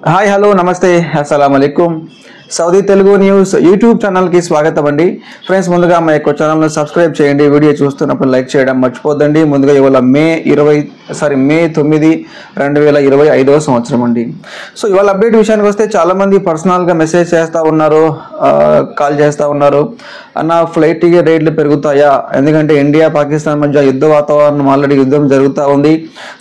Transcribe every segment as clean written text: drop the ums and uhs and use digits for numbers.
Hi hello నమస్తే అస్సలాముఅలైకుం Saudi Telugu news YouTube ఛానల్కి స్వాగతం అండి. ఫ్రెండ్స్, ముందుగా మా యొక్క ఛానల్ని సబ్స్క్రైబ్ చేయండి. వీడియో చూస్తున్నప్పుడు లైక్ చేయడం మర్చిపోద్దండి. ముందుగా ఇవాళ మే 9, 2025 సంవత్సరం అండి. సో ఇవాళ అప్డేట్ విషయానికి వస్తే చాలామంది పర్సనల్గా మెసేజ్ చేస్తూ ఉన్నారు, కాల్ చేస్తూ ఉన్నారు. అన్న, ఫ్లైట్ టికెట్ రేట్లు పెరుగుతాయా? ఎందుకంటే ఇండియా పాకిస్తాన్ మధ్య యుద్ధ వాతావరణం, ఆల్రెడీ యుద్ధం జరుగుతూ ఉంది.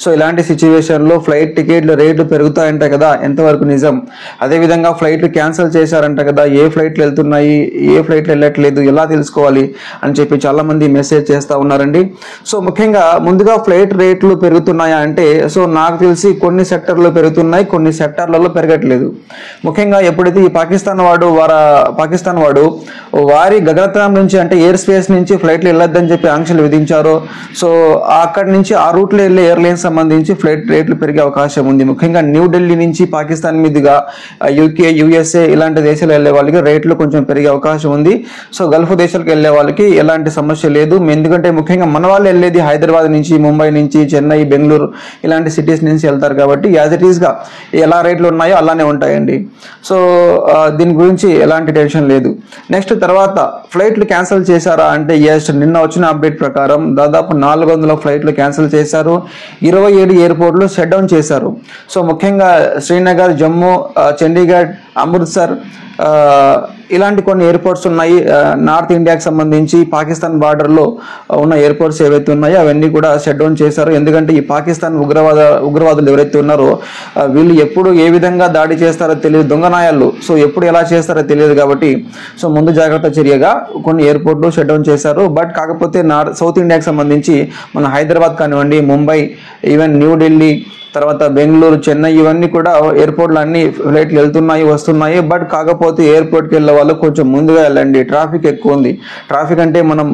సో ఇలాంటి సిచ్యువేషన్లో ఫ్లైట్ టికెట్లు రేట్లు పెరుగుతాయంట కదా, ఎంతవరకు నిజం? అదేవిధంగా ఫ్లైట్లు క్యాన్సిల్ చేశారంట కదా, ఏ ఫ్లైట్లు వెళ్తున్నాయి, ఏ ఫ్లైట్లు వెళ్ళట్లేదు, ఎలా తెలుసుకోవాలి అని చెప్పి చాలామంది మెసేజ్ చేస్తూ ఉన్నారండి. సో ముఖ్యంగా ముందుగా ఫ్లైట్ రేట్లు పెరుగుతున్నాయా అంటే, సో నాకు తెలిసి కొన్ని సెక్టర్లో పెరుగుతున్నాయి, కొన్ని సెక్టర్లలో పెరగట్లేదు. ముఖ్యంగా ఎప్పుడైతే ఈ పాకిస్తాన్ వాడు వారి గగనతలం నుంచి, అంటే ఎయిర్ స్పేస్ నుంచి ఫ్లైట్లు వెళ్ళొద్దని చెప్పి ఆంక్షలు విధించారో, సో అక్కడి నుంచి ఆ రూట్లో వెళ్ళే ఎయిర్లైన్స్ సంబంధించి ఫ్లైట్ రేట్లు పెరిగే అవకాశం ఉంది. ముఖ్యంగా న్యూఢిల్లీ నుంచి పాకిస్తాన్ మీదుగా యూకే, యూఎస్ఏ ఇలాంటి దేశాలు వెళ్ళే వాళ్ళకి రేట్లు కొంచెం పెరిగే అవకాశం ఉంది. సో గల్ఫ్ దేశాలకు వెళ్ళే వాళ్ళకి ఎలాంటి సమస్య లేదు. ఎందుకంటే ముఖ్యంగా మన వాళ్ళు వెళ్ళేది హైదరాబాద్ నుంచి, ముంబై నుంచి, చెన్నై, బెంగళూరు ఇలాంటి సిటీస్ నుంచి వెళ్తారు కాబట్టి యాజ్ ఇట్ ఈస్గా ఎలా రేట్లు ఉన్నాయో అలానే ఉంటాయండి. సో దీని గురించి ఎలాంటి టెన్షన్ లేదు. నెక్స్ట్ తర్వాత ఫ్లైట్లు క్యాన్సిల్ చేశారా అంటే, ఎస్, నిన్న వచ్చిన అప్డేట్ ప్రకారం దాదాపు 400 ఫ్లైట్లు క్యాన్సిల్ చేశారు. 27 ఎయిర్పోర్ట్లు షట్ డౌన్ చేశారు. సో ముఖ్యంగా శ్రీనగర్, జమ్మూ, చండీగఢ్, అమృత్సర్ ఇలాంటి కొన్ని ఎయిర్పోర్ట్స్ ఉన్నాయి. నార్త్ ఇండియాకి సంబంధించి పాకిస్తాన్ బార్డర్లో ఉన్న ఎయిర్పోర్ట్స్ ఏవైతే ఉన్నాయో అవన్నీ కూడా షట్ డౌన్ చేశారు. ఎందుకంటే ఈ పాకిస్తాన్ ఉగ్రవాదులు ఎవరైతే ఉన్నారో వీళ్ళు ఎప్పుడు ఏ విధంగా దాడి చేస్తారో తెలియదు, దొంగనాయాలు. సో ఎప్పుడు ఎలా చేస్తారో తెలియదు కాబట్టి సో ముందు జాగ్రత్త చర్యగా కొన్ని ఎయిర్పోర్ట్లు షట్ డౌన్ చేశారు. బట్ కాకపోతే సౌత్ ఇండియాకి సంబంధించి మన హైదరాబాద్ కానివ్వండి, ముంబై, ఈవెన్ న్యూఢిల్లీ, తర్వాత బెంగళూరు, చెన్నై ఇవన్నీ కూడా ఎయిర్పోర్ట్లు అన్ని ఫ్లైట్లు వెళ్తున్నాయి, వస్తున్నాయి. బట్ కాకపోతే ఎయిర్పోర్ట్కి వెళ్ళే వాళ్ళు కొంచెం ముందుగా వెళ్ళండి. ట్రాఫిక్ ఎక్కువ ఉంది. ట్రాఫిక్ అంటే మనం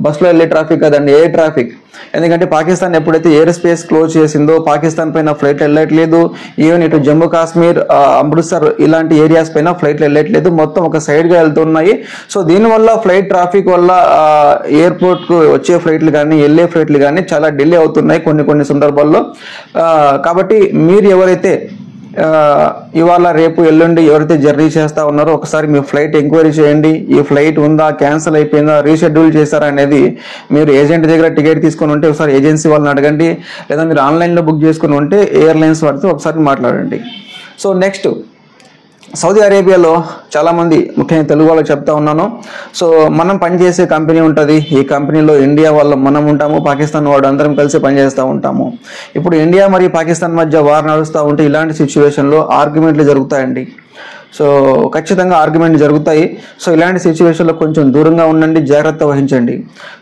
బస్సులో వెళ్ళే ట్రాఫిక్ కదండి, ఎయిర్ ట్రాఫిక్. ఎందుకంటే పాకిస్తాన్ ఎప్పుడైతే ఎయిర్ స్పేస్ క్లోజ్ చేసిందో పాకిస్తాన్ పైన ఫ్లైట్లు వెళ్ళట్లేదు. ఈవెన్ ఇటు జమ్మూ కాశ్మీర్, అమృత్సర్ ఇలాంటి ఏరియాస్ పైన ఫ్లైట్లు వెళ్ళట్లేదు, మొత్తం ఒక సైడ్గా వెళ్తున్నాయి. సో దీనివల్ల ఫ్లైట్ ట్రాఫిక్ వల్ల ఎయిర్పోర్ట్కు వచ్చే ఫ్లైట్లు కానీ వెళ్ళే ఫ్లైట్లు కానీ చాలా డిలే అవుతున్నాయి కొన్ని సందర్భాల్లో. కాబట్టి మీరు ఎవరైతే ఇవాళ, రేపు, ఎల్లుండి ఎవరైతే జర్నీ చేస్తూ ఉన్నారో ఒకసారి మీ ఫ్లైట్ ఎంక్వైరీ చేయండి. ఈ ఫ్లైట్ ఉందా, క్యాన్సిల్ అయిపోయిందా, రీషెడ్యూల్ చేశారా అనేది మీరు ఏజెంట్ దగ్గర టికెట్ తీసుకుని ఉంటే ఒకసారి ఏజెన్సీ వాళ్ళని అడగండి. లేదా మీరు ఆన్లైన్లో బుక్ చేసుకుని ఉంటే ఎయిర్లైన్స్ వారితో ఒకసారి మాట్లాడండి. సో నెక్స్ట్, సౌదీ అరేబియాలో చాలామంది ముఖ్యంగా తెలుగు వాళ్ళకి చెప్తా ఉన్నాను. సో మనం పనిచేసే కంపెనీ ఉంటుంది. ఈ కంపెనీలో ఇండియా వాళ్ళు మనం ఉంటాము, పాకిస్తాన్ వాడు అందరం కలిసి పనిచేస్తూ ఉంటాము. ఇప్పుడు ఇండియా మరియు పాకిస్తాన్ మధ్య వార్ నడుస్తూ ఉంటే ఇలాంటి సిచ్యువేషన్లో ఆర్గ్యుమెంట్లు జరుగుతాయండి. సో ఖచ్చితంగా ఆర్గ్యుమెంట్ జరుగుతాయి. సో ఇలాంటి సిచ్యువేషన్లో కొంచెం దూరంగా ఉండండి, జాగ్రత్త వహించండి.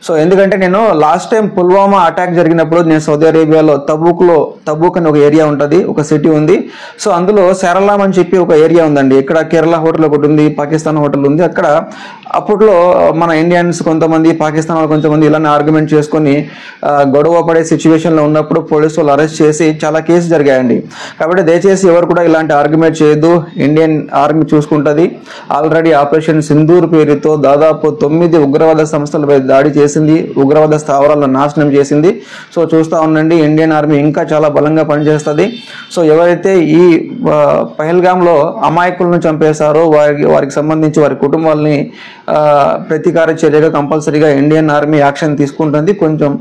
సో ఎందుకంటే నేను లాస్ట్ టైం పుల్వామా అటాక్ జరిగినప్పుడు నేను సౌదీ అరేబియాలో తబూక్ అని ఒక ఏరియా ఉంటుంది, ఒక సిటీ ఉంది. సో అందులో సెరలాం అని చెప్పి ఒక ఏరియా ఉందండి. ఇక్కడ కేరళ హోటల్ ఒకటి ఉంది, పాకిస్తాన్ హోటల్ ఉంది. అక్కడ అప్పట్లో మన ఇండియన్స్ కొంతమంది, పాకిస్తాన్ వాళ్ళు కొంతమంది ఇలానే ఆర్గ్యుమెంట్ చేసుకొని గొడవ పడే సిచ్యువేషన్లో ఉన్నప్పుడు పోలీసు వాళ్ళు అరెస్ట్ చేసి చాలా కేసు జరిగాయండి. కాబట్టి దయచేసి ఎవరు కూడా ఇలాంటి ఆర్గ్యుమెంట్ చేయొద్దు. ఇండియన్ ఆర్మీ చూసుకుంటుంది. ఆల్రెడీ ఆపరేషన్ సింధూర్ పేరుతో దాదాపు 9 ఉగ్రవాద సంస్థలపై దాడి చేసింది, ఉగ్రవాద స్థావరాలను నాశనం చేసింది. సో చూస్తూ ఉండండి, ఇండియన్ ఆర్మీ ఇంకా చాలా బలంగా పనిచేస్తుంది. సో ఎవరైతే ఈ పహల్గామ్లో అమాయకులను చంపేశారో వారికి సంబంధించి వారి కుటుంబాలని ప్రతీకార చర్యగా కంపల్సరీగా ఇండియన్ ఆర్మీ యాక్షన్ తీసుకుంటుంది. కొంచెం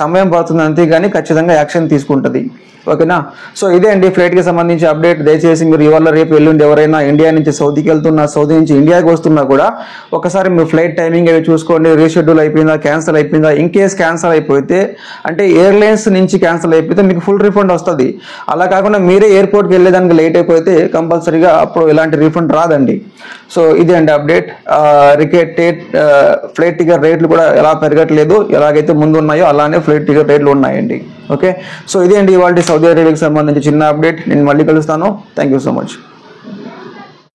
సమయం పడుతుంది అంతేగాని ఖచ్చితంగా యాక్షన్ తీసుకుంటుంది. ఓకేనా? సో ఇదే అండి ఫ్లైట్కి సంబంధించి అప్డేట్. దయచేసి మీరు ఇవాళ, రేపు, ఎల్లుండి ఎవరైనా ఇండియా నుంచి సౌదీకి వెళ్తున్నా, సౌదీ నుంచి ఇండియాకి వస్తున్నా కూడా ఒకసారి మీ ఫ్లైట్ టైమింగ్ అవి చూసుకోండి. రీషెడ్యూల్ అయిపోయిందా, క్యాన్సిల్ అయిపోయిందా. ఇన్ కేస్ క్యాన్సిల్ అయిపోతే, అంటే ఎయిర్లైన్స్ నుంచి క్యాన్సిల్ అయిపోతే మీకు ఫుల్ రిఫండ్ వస్తుంది. అలా కాకుండా మీరే ఎయిర్పోర్ట్కి వెళ్ళేదానికి లేట్ అయిపోతే కంపల్సరీగా అప్పుడు ఎలాంటి రిఫండ్ రాదండి. సో ఇదే అండి అప్డేట్. ఫ్లైట్ టికెట్ రేట్లు కూడా ఎలా పెరగట్లేదు, ఎలాగైతే ముందు ఉన్నాయో అలానే ఫ్లైట్ టికెట్ రేట్లు ఉన్నాయండి. ఓకే, సో ఇదే అండి ఇవాళ సౌదీ అరేబియాకి సంబంధించి చిన్న అప్డేట్. నేను మళ్ళీ కలుస్తాను. Thank you so much.